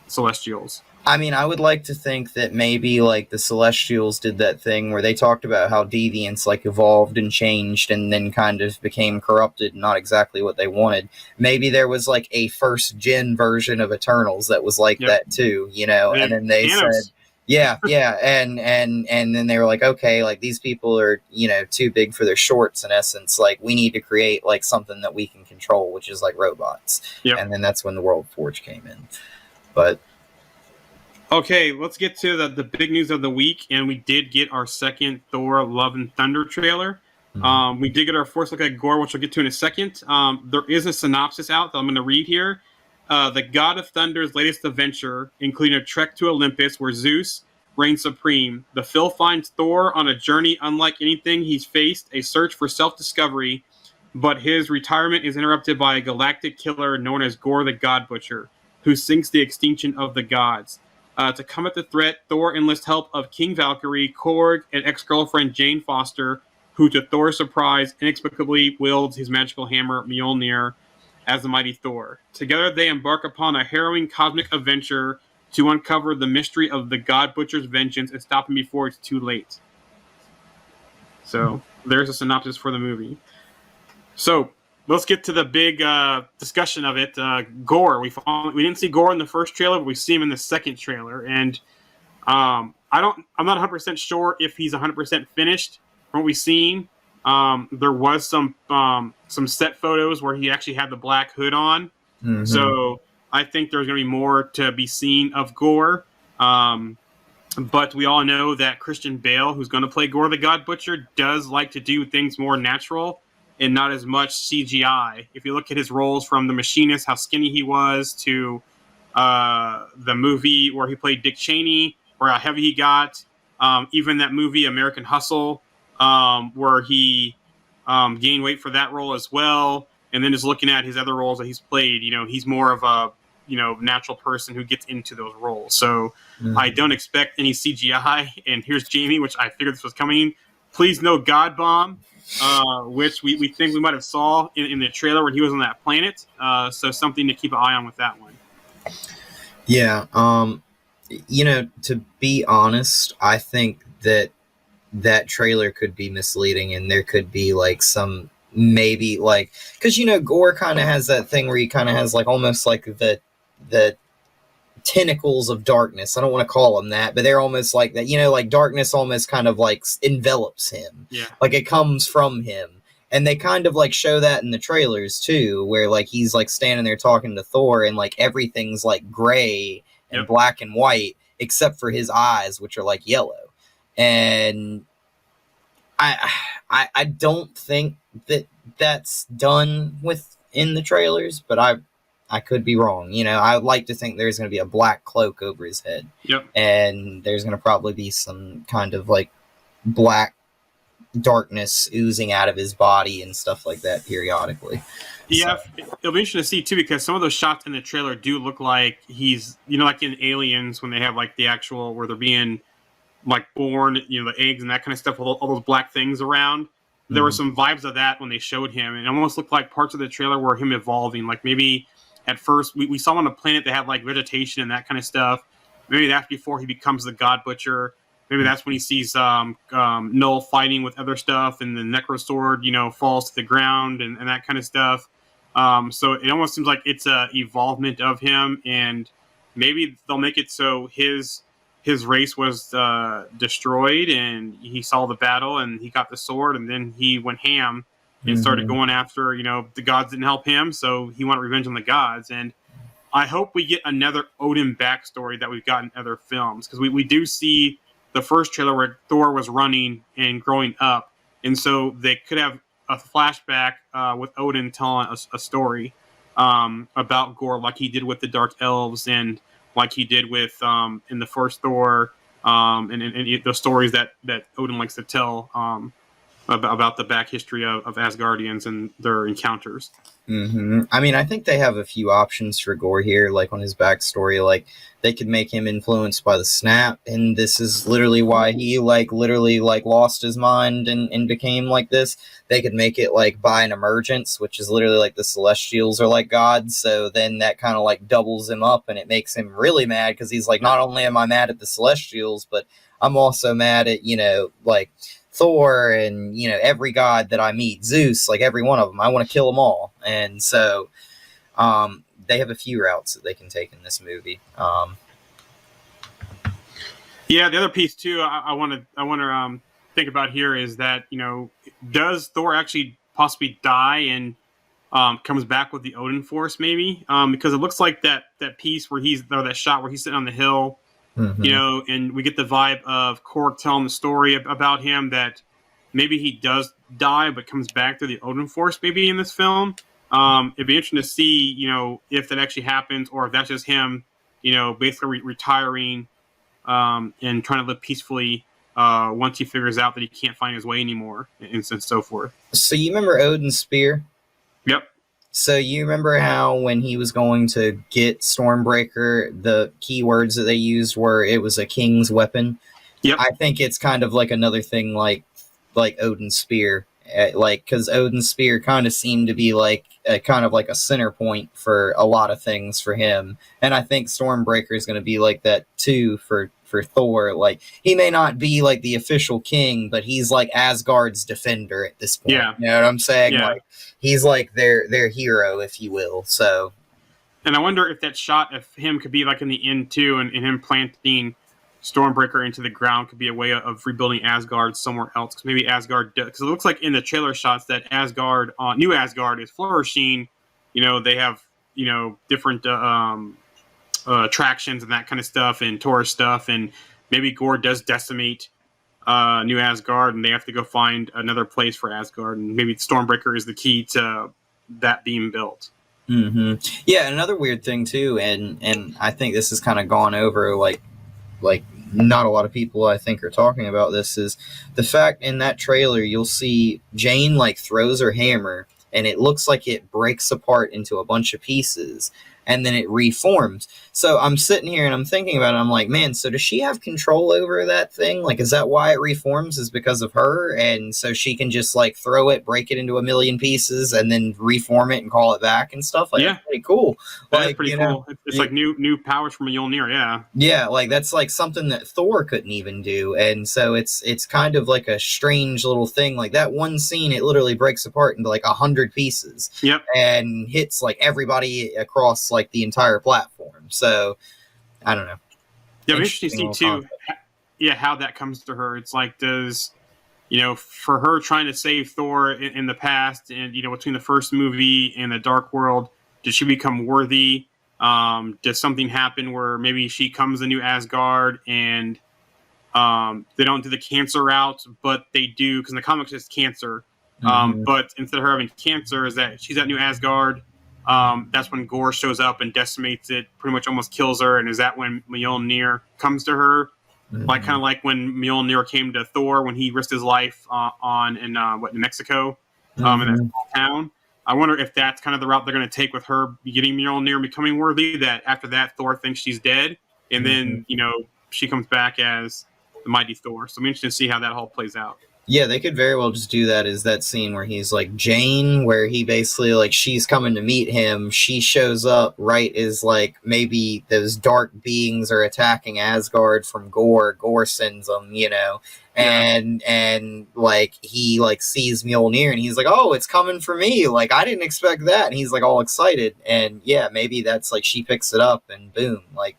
Celestials. I mean, I would like to think that maybe like the Celestials did that thing where they talked about how deviants like evolved and changed and then kind of became corrupted, not exactly what they wanted. Maybe there was like a first gen version of Eternals that was like that too, and then they said, yeah, and then they were like, okay, like these people are, too big for their shorts in essence. Like, we need to create like something that we can control, which is like robots. And then that's when the World Forge came in. But okay, let's get to the big news of the week, and we did get our second Thor Love and Thunder trailer. We did get our first look at Gore, which we'll get to in a second. There is a synopsis out that I'm going to read here. The God of Thunder's latest adventure, including a trek to Olympus where Zeus reigns supreme. The Phil finds Thor on a journey unlike anything he's faced, a search for self-discovery, but his retirement is interrupted by a galactic killer known as Gore the God Butcher, who sinks the extinction of the gods. To combat the threat, Thor enlists help of King Valkyrie, Korg, and ex-girlfriend Jane Foster, who, to Thor's surprise, inexplicably wields his magical hammer Mjolnir as the mighty Thor. Together, they embark upon a harrowing cosmic adventure to uncover the mystery of the God Butcher's vengeance and stop him before it's too late. So, there's a synopsis for the movie. So, let's get to the big discussion of it. Gore. We didn't see Gore in the first trailer, but we see him in the second trailer. And I'm not 100% sure if he's 100% finished from what we've seen. There was some set photos where he actually had the black hood on. So I think there's going to be more to be seen of Gore. But we all know that Christian Bale, who's going to play Gore the God Butcher, does like to do things more natural and not as much CGI. If you look at his roles from The Machinist, how skinny he was, to the movie where he played Dick Cheney, or how heavy he got, even that movie American Hustle, where he gained weight for that role as well. And then just looking at his other roles that he's played, he's more of a natural person who gets into those roles. So I don't expect any CGI. And here's Jamie, which I figured this was coming. Please no God Bomb. Which we think we might have saw in the trailer when he was on that planet. So something to keep an eye on with that one. Yeah. To be honest, I think that trailer could be misleading, and there could be like some maybe like, because Gore kind of has that thing where he kind of has like almost like the tentacles of darkness. I don't want to call them that, but they're almost like that. Like darkness almost kind of like envelops him. Yeah. Like it comes from him. And they kind of like show that in the trailers too, where like he's like standing there talking to Thor, and like everything's like gray and black and white except for his eyes, which are like yellow. And I don't think that that's done with in the trailers, but I could be wrong. You know, I'd like to think there's going to be a black cloak over his head. Yep. And there's going to probably be some kind of like black darkness oozing out of his body and stuff like that periodically. Yeah, So, it'll be interesting to see too, because some of those shots in the trailer do look like he's, like in Aliens when they have like the actual where they're being like born, the eggs and that kind of stuff, all those black things around. There were some vibes of that when they showed him, and it almost looked like parts of the trailer were him evolving. Like maybe at first we saw him on a planet that had like vegetation and that kind of stuff. Maybe that's before he becomes the God Butcher. Maybe that's when he sees Null fighting with other stuff, and the Necro Sword, falls to the ground and that kind of stuff. So it almost seems like it's a evolvement of him, and maybe they'll make it so his race was destroyed, and he saw the battle, and he got the sword, and then he went ham and started going after, the gods didn't help him, so he wanted revenge on the gods. And I hope we get another Odin backstory that we've got in other films, because we do see the first trailer where Thor was running and growing up, and so they could have a flashback with Odin telling a story about Gore, like he did with the Dark Elves, and like he did with in the first Thor, and the stories that Odin likes to tell about the back history of Asgardians and their encounters. I mean, I think they have a few options for Gore here, like on his backstory. Like, they could make him influenced by the snap, and this is literally why he literally lost his mind and became like this. They could make it like by an emergence, which is literally like the Celestials are like gods, so then that kind of like doubles him up, and it makes him really mad, because he's like, not only am I mad at the Celestials, but I'm also mad at, like Thor and, every god that I meet, Zeus, like every one of them. I want to kill them all. And so they have a few routes that they can take in this movie. Yeah, the other piece too I want to think about here is that, does Thor actually possibly die and comes back with the Odin Force, maybe? Because it looks like that piece where that shot where he's sitting on the hill, and we get the vibe of Korg telling the story about him, that maybe he does die but comes back through the Odin Force maybe in this film. It'd be interesting to see, if that actually happens, or if that's just him, basically retiring and trying to live peacefully once he figures out that he can't find his way anymore, and so forth. So you remember Odin's spear? Yep. So you remember how when he was going to get Stormbreaker, the keywords that they used were it was a king's weapon? Yep. I think it's kind of like another thing like Odin's spear. Because Odin's spear kind of seemed to be like kind of like a center point for a lot of things for him. And I think Stormbreaker is going to be like that too for Thor. Like, he may not be like the official king, but he's like Asgard's defender at this point. Yeah. You know what I'm saying? Yeah. Like, he's like their hero, if you will. So, and I wonder if that shot of him could be like in the end too, and him planting Stormbreaker into the ground could be a way of rebuilding Asgard somewhere else. Because maybe Asgard, because it looks like in the trailer shots that Asgard, New Asgard, is flourishing. They have different attractions and that kind of stuff, and tourist stuff, and maybe Gore does decimate New Asgard, and they have to go find another place for Asgard, and maybe Stormbreaker is the key to that being built. Yeah, another weird thing too, and I think this has kind of gone over like not a lot of people I think are talking about this, is the fact in that trailer you'll see Jane like throws her hammer and it looks like it breaks apart into a bunch of pieces and then it reforms. So I'm sitting here and I'm thinking about it. I'm like, man, so does she have control over that thing? Like, is that why it reforms, is because of her? And so she can just like throw it, break it into a million pieces and then reform it and call it back and stuff? Like, that's pretty cool. That's pretty cool. It's like new powers from Mjolnir, yeah. Yeah, like that's like something that Thor couldn't even do. And so it's kind of like a strange little thing. Like that one scene, it literally breaks apart into like 100 pieces. Yep. And hits like everybody across like the entire platform. So I don't know. Yeah, interesting to see too. How that comes to her. It's like, does for her trying to save Thor in the past, and between the first movie and the Dark World, did she become worthy? Does something happen where maybe she comes a new Asgard and they don't do the cancer route, but they do, because in the comics it's cancer. Mhm. But instead of her having cancer, is that she's at New Asgard. That's when Gore shows up and decimates it, pretty much almost kills her. And is that when Mjolnir comes to her? Like kind Mhm. of like when Mjolnir came to Thor when he risked his life in New Mexico, in that Mhm. small town. I wonder if that's kind of the route they're going to take with her getting Mjolnir and becoming worthy. That after that, Thor thinks she's dead, and Mhm. then she comes back as the mighty Thor. So I'm interested to see how that all plays out. Yeah, they could very well just do that. Is that scene where he's like Jane, where he basically like she's coming to meet him. She shows up right as like maybe those dark beings are attacking Asgard from Gore. Gore sends them, Yeah, and like he like sees Mjolnir and he's like, oh, it's coming for me. Like I didn't expect that, and he's like all excited. And yeah, maybe that's like she picks it up and boom, like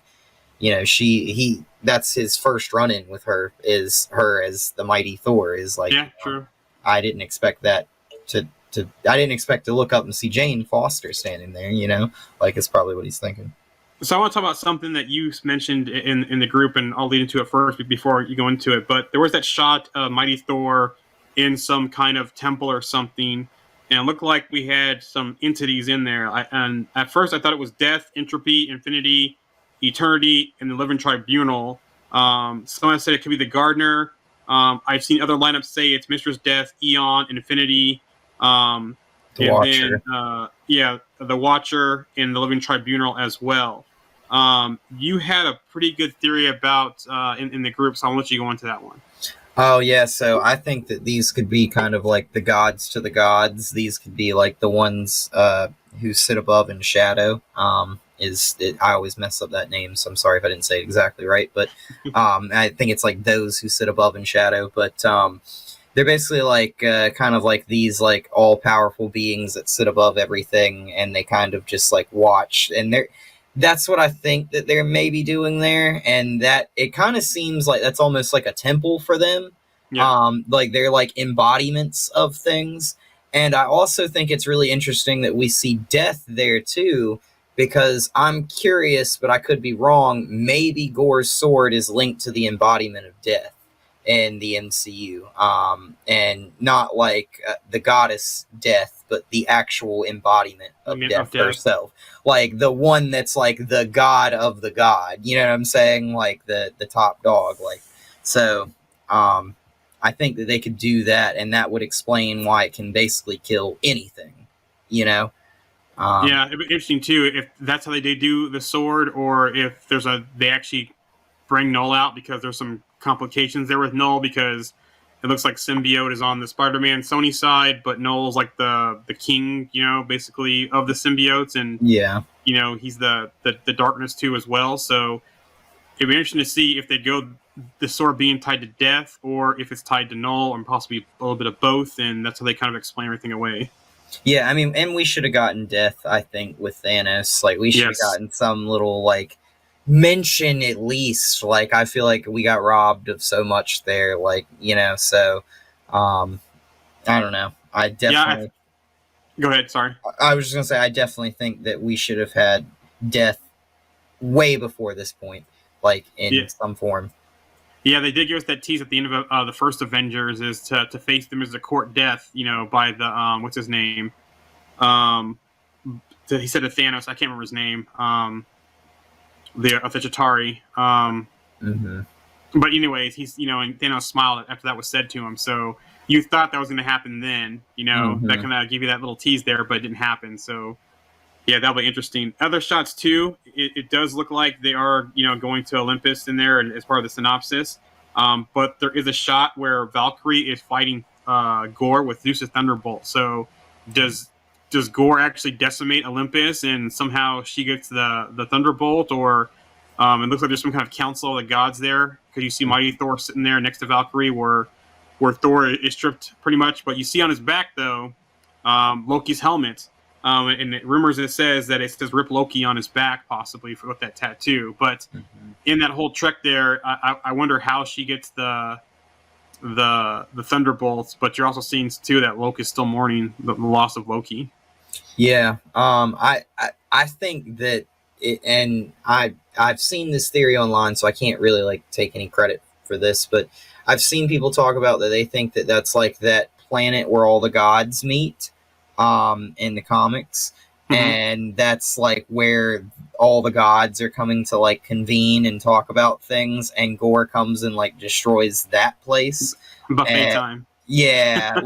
he that's his first run in with her, is her as the mighty Thor, is like, yeah, true. I didn't expect that to I didn't expect to look up and see Jane Foster standing there, like it's probably what he's thinking. So I want to talk about something that you mentioned in the group, and I'll lead into it first before you go into it. But there was that shot of Mighty Thor in some kind of temple or something, and it looked like we had some entities in there. And at first, I thought it was Death, Entropy, Infinity, Eternity, and the Living Tribunal. Someone said it could be the Gardener. I've seen other lineups say it's Mistress Death, Eon, Infinity. Um, The and then Watcher. the Watcher and the Living Tribunal as well. You had a pretty good theory about in the group, so I'll let you go into that one. Oh yeah, so I think that these could be kind of like the gods to the gods. These could be like the ones who sit above in shadow. I always mess up that name, so I'm sorry if I didn't say it exactly right. But I think it's like those who sit above in shadow. But they're basically like kind of like these like all powerful beings that sit above everything, and they kind of just like watch, and that's what I think that they're maybe doing there, and that it kind of seems like that's almost like a temple for them. Yeah, Like they're like embodiments of things. And I also think it's really interesting that we see death there too, because I'm curious, but I could be wrong. Maybe Gore's sword is linked to the embodiment of death in the MCU, and not like the goddess Death, but the actual embodiment of of Death Death. herself, like the one that's like the god of the god. You know what I'm saying? Like the top dog. Like so. I think that they could do that, and that would explain why it can basically kill anything. You know. Yeah, it'd be interesting too if that's how they do the sword, or if they actually bring Null out because there's some complications there with Null because it looks like Symbiote is on the Spider-Man Sony side, but Null's like the king, basically of the symbiotes, and Yeah. he's the darkness too as well. So it'd be interesting to see if they go the sword being tied to Death, or if it's tied to Null, or possibly a little bit of both, and that's how they kind of explain everything away. Yeah, I mean, and we should have gotten Death, I think, with Thanos. Like, we should have Yes. gotten some little, like, mention at least. Like, I feel like we got robbed of so much there. Like, so, um, I don't know. Yeah. Go ahead. Sorry. I was just going to say, I definitely think that we should have had Death way before this point, like, Yeah. in some form. Yeah, they did give us that tease at the end of the first Avengers is to face them as a court death, by the what's his name? He said to Thanos, I can't remember his name. The Chitauri. Mm-hmm. But anyways, he's and Thanos smiled after that was said to him. So you thought that was going to happen then, Mm-hmm. that kind of give you that little tease there, but it didn't happen. So yeah, that'll be interesting. Other shots too. It does look like they are, going to Olympus in there, and as part of the synopsis. But there is a shot where Valkyrie is fighting Gore with Zeus's Thunderbolt. So does Gore actually decimate Olympus, and somehow she gets the Thunderbolt, or it looks like there's some kind of council of the gods there, because you see Mighty Thor sitting there next to Valkyrie, where Thor is stripped pretty much, but you see on his back though Loki's helmet. And rumors it says that it says "Rip Loki" on his back, possibly with that tattoo. But Mm-hmm. in that whole trek there, I wonder how she gets the thunderbolts. But you're also seeing too that Loki is still mourning the loss of Loki. Yeah. I think that and I've seen this theory online, so I can't really like take any credit for this, but I've seen people talk about that they think that that's like that planet where all the gods meet in the comics. Mhm. And that's like where all the gods are coming to like convene and talk about things, and Gore comes and like destroys that place. Buffet And time. yeah,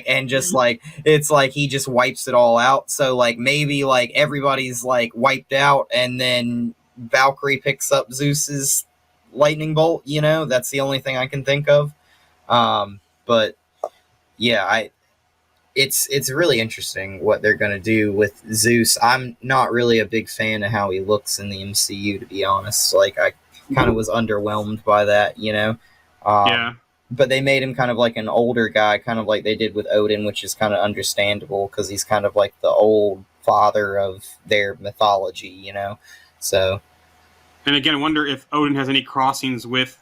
and just like it's like he just wipes it all out. So like maybe like everybody's like wiped out, and then Valkyrie picks up Zeus's lightning bolt. You know, that's the only thing I can think of. But yeah, it's really interesting what they're gonna do with Zeus. I'm not really a big fan of how he looks in the MCU, to be honest. Like I kind of was underwhelmed by that. You know. Yeah. But they made him kind of like an older guy, kind of like they did with Odin, which is kind of understandable because he's kind of like the old father of their mythology, you know. So, And again, I wonder if Odin has any crossings with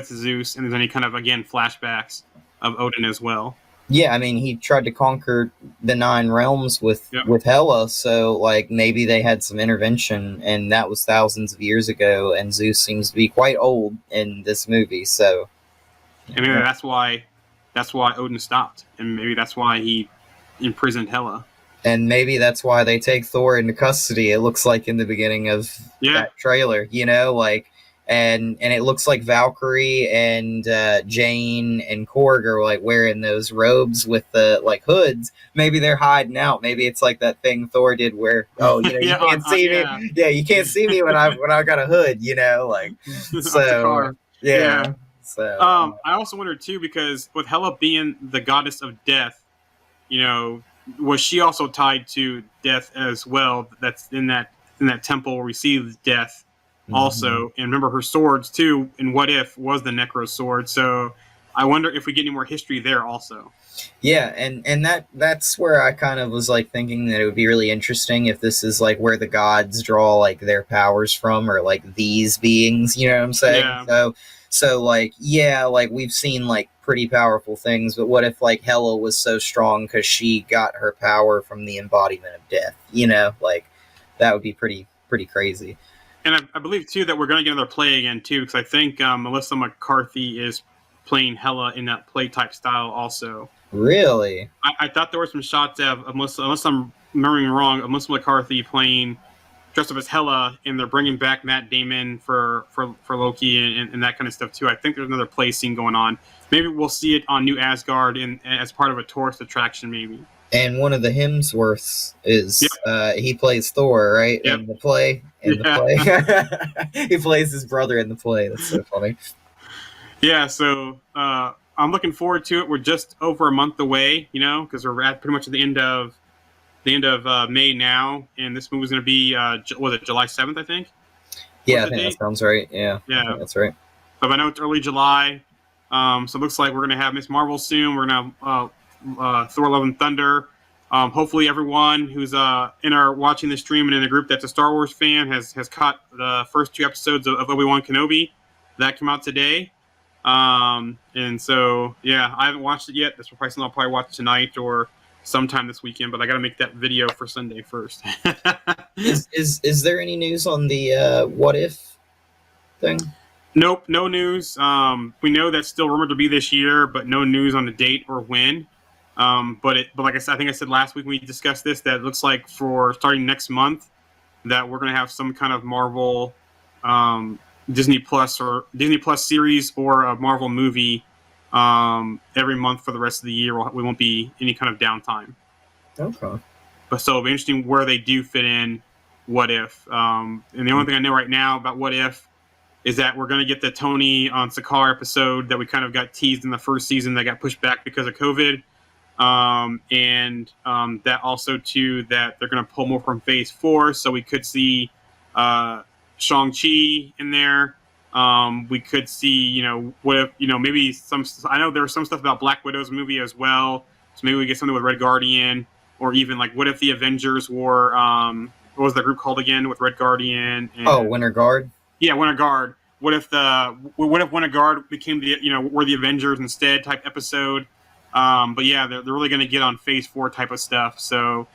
Zeus, and there's any kind of again flashbacks of Odin as well. yeah, I mean, he tried to conquer the 9 realms with Yep. with Hela, so like maybe they had some intervention, and that was thousands of years ago. And Zeus seems to be quite old in this movie, so. And maybe that's why Odin stopped, and maybe that's why he imprisoned Hela. And maybe that's why they take Thor into custody. It looks like in the beginning of that trailer, you know, like, and it looks like Valkyrie and Jane and Korg are like wearing those robes with the like hoods. Maybe they're hiding out. Maybe it's like that thing Thor did where, oh, you know, you can't see me. Yeah, you can't see me when I got a hood, you know, like. So yeah. So I also wondered too, because with Hela being the goddess of death, you know, was she also tied to death as well? That's in that temple where we see death also. And remember her swords too, in What If was the Necro sword. So I wonder if we get any more history there also. Yeah, and that's where I kind of was like thinking that it would be really interesting if this is like where the gods draw like their powers from, or like these beings, you know what I'm saying? Yeah. So like, yeah, like we've seen like pretty powerful things, but what if like Hela was so strong because she got her power from the embodiment of death, you know? Like that would be pretty crazy. And I believe too that we're going to get another play again too, because I think Melissa McCarthy is playing Hela in that play type style also. Really? I thought there were some shots of Melissa, unless I'm remembering wrong, of Melissa McCarthy playing dressed up as Hela, and they're bringing back Matt Damon for Loki and that kind of stuff too. I think there's another play scene going on. Maybe we'll see it on New Asgard as part of a tourist attraction, maybe. And one of the Hemsworths is he plays Thor, right? Yep. In the play. He plays his brother in the play. That's so funny. Yeah, so I'm looking forward to it. We're just over a month away, you know, because we're at pretty much at the end of May now, and this movie's going to be was it July 7th, I think? Yeah, I think that sounds right. Yeah, I think that's right. But I know it's early July, so it looks like we're going to have Ms.Marvel soon. We're going to have Thor: Love and Thunder. Hopefully, everyone who's watching the stream and in the group that's a Star Wars fan has caught the first 2 episodes of Obi-Wan Kenobi. That came out today. And so, yeah, I haven't watched it yet. That's probably something I'll probably watch tonight or sometime this weekend, but I got to make that video for Sunday first. Is there any news on the What If thing? Nope, no news. We know that's still rumored to be this year, but no news on the date or when. But like I said, I think I said last week when we discussed this, that it looks like for starting next month that we're going to have some kind of Marvel Disney Plus series or a Marvel movie every month for the rest of the year. We won't be any kind of downtime. Okay. But so it'll be interesting where they do fit in What If. And the only thing I know right now about What If is that we're going to get the Tony on Sakaar episode that we kind of got teased in the first season that got pushed back because of COVID. And that also too that they're going to pull more from Phase 4, so we could see Shang-Chi in there. We could see, what if, maybe I know there was some stuff about Black Widow's movie as well, so maybe we get something with Red Guardian, or even like what if the Avengers were what was that group called again with Red Guardian and, Winter Guard. Yeah, Winter Guard. What if Winter Guard became were the Avengers instead type episode. But yeah, they're really going to get on Phase 4 type of stuff. So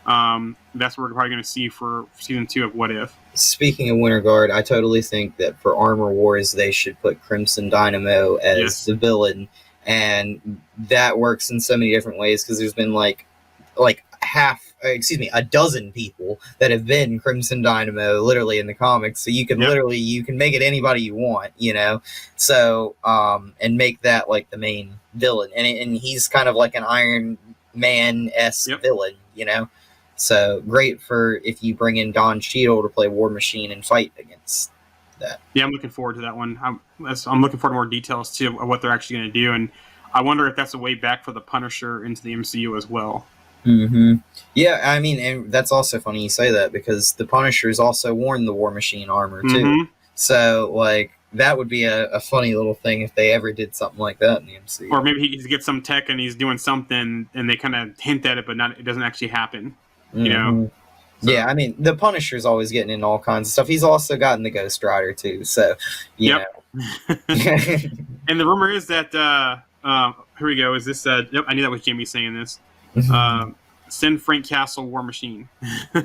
that's what we're probably going to see for Season 2 of What If. Speaking of Winter Guard, I totally think that for Armor Wars, they should put Crimson Dynamo as the villain. and that works in so many different ways because there's been like a dozen people that have been Crimson Dynamo literally in the comics, so you can you can make it anybody you want, so and make that like the main villain, and he's kind of like an Iron Man-esque villain, so great for if you bring in Don Cheadle to play War Machine and fight against that. Yeah, I'm looking forward to that one. I'm looking forward to more details too of what they're actually going to do, and I wonder if that's a way back for the Punisher into the MCU as well. Mm-hmm. Yeah, I mean, and that's also funny you say that because the Punisher's also worn the War Machine armor too. Mm-hmm. So, like, that would be a funny little thing if they ever did something like that in the MCU. Or maybe he gets some tech and he's doing something, and they kind of hint at it, but it doesn't actually happen. So. Yeah, I mean, the Punisher's always getting in all kinds of stuff. He's also gotten the Ghost Rider too. So, you know. And the rumor is that here we go. Is this? Yep, I knew that was Jamie saying this. Send Frank Castle War Machine.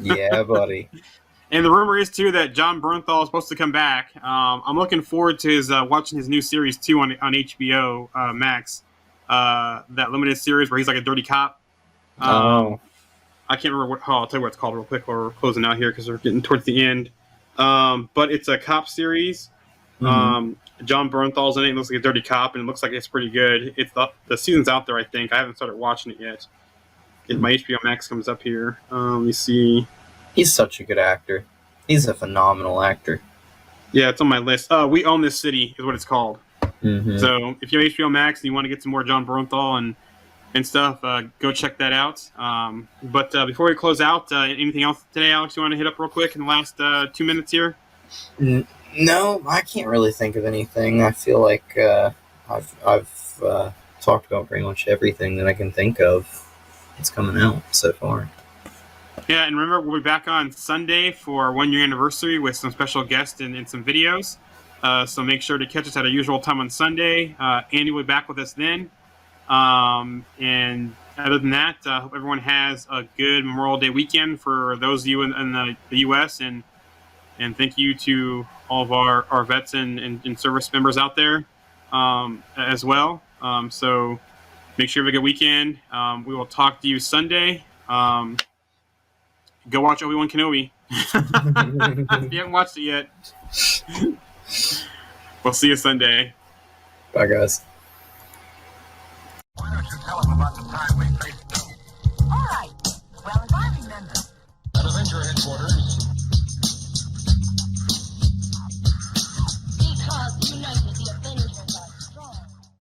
Yeah, buddy. And the rumor is too that John Bernthal is supposed to come back. I'm looking forward to his watching his new series too on HBO Max. That limited series where he's like a dirty cop. I can't remember what. I'll tell you what it's called real quick. We're closing out here because we're getting towards the end. But it's a cop series. John Bernthal's in it. It looks like a dirty cop, and it looks like it's pretty good. It's the season's out there, I think. I haven't started watching it yet. If my HBO Max comes up here, let me see. He's such a good actor. He's a phenomenal actor. Yeah, it's on my list. We Own This City is what it's called. Mm-hmm. So if you have HBO Max and you want to get some more John Bernthal and stuff, go check that out. But before we close out, anything else today, Alex, you want to hit up real quick in the last 2 minutes here? No, I can't really think of anything. I feel like I've talked about pretty much everything that I can think of. It's coming out so far. Yeah, and remember, we'll be back on Sunday for our 1 year anniversary with some special guests and some videos. So make sure to catch us at our usual time on Sunday. Andy will be back with us then. And other than that, I hope everyone has a good Memorial Day weekend for those of you in the U.S. And thank you to all of our vets and service members out there as well. So make sure you have a good weekend. We will talk to you Sunday. Go watch Obi-Wan Kenobi. If you haven't watched it yet. We'll see you Sunday. Bye, guys.